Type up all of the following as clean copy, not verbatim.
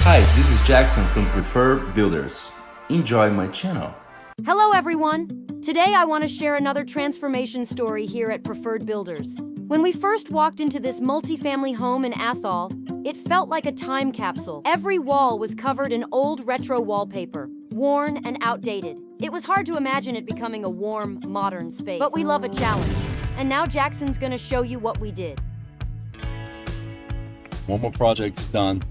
Hi, this is Jackson from Preferred Builders. Enjoy my channel. Hello everyone! Today I want to share another transformation story here at Preferred Builders. When we first walked into this multifamily home in Athol, it felt like a time capsule. Every wall was covered in old retro wallpaper, worn and outdated. It was hard to imagine it becoming a warm, modern space. But we love a challenge. And now Jackson's gonna show you what we did. One more project's done.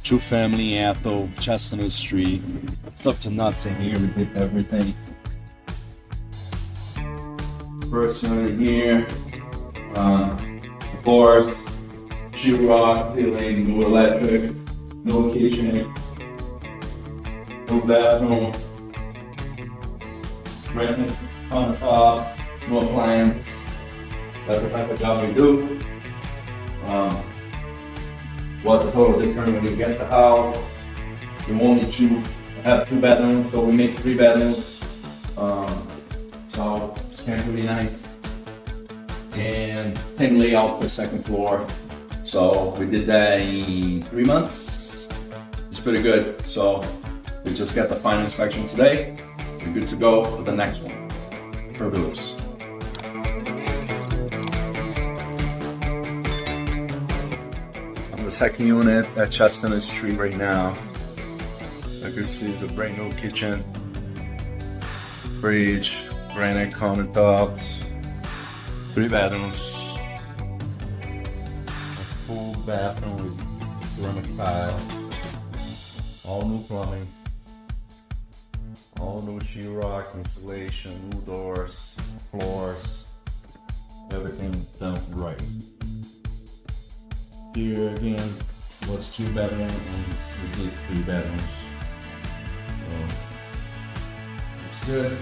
Two-family Athol, Chestnut Street. It's up to nuts in here. We did everything. First one here. Floors, sheetrock, ceiling, no electric, no kitchen, no bathroom, granite countertops, no appliance. That's the type of job we do. What's totally different when you get the house. We wanted to have 2 bedrooms, so we make 3 bedrooms. So it's kind of really nice. And same layout for second floor. So we did that in 3 months. It's pretty good. So we just got the final inspection today. We're good to go for the next one. For Builders. The second unit at Chestnut Street right now. Like you see, is a brand new kitchen, fridge, granite countertops, 3 bedrooms, a full bathroom with ceramic tile, all new plumbing, all new sheetrock, insulation, new doors, floors, everything done right. Here again was 2 bedrooms and we did 3 bedrooms. So it's good.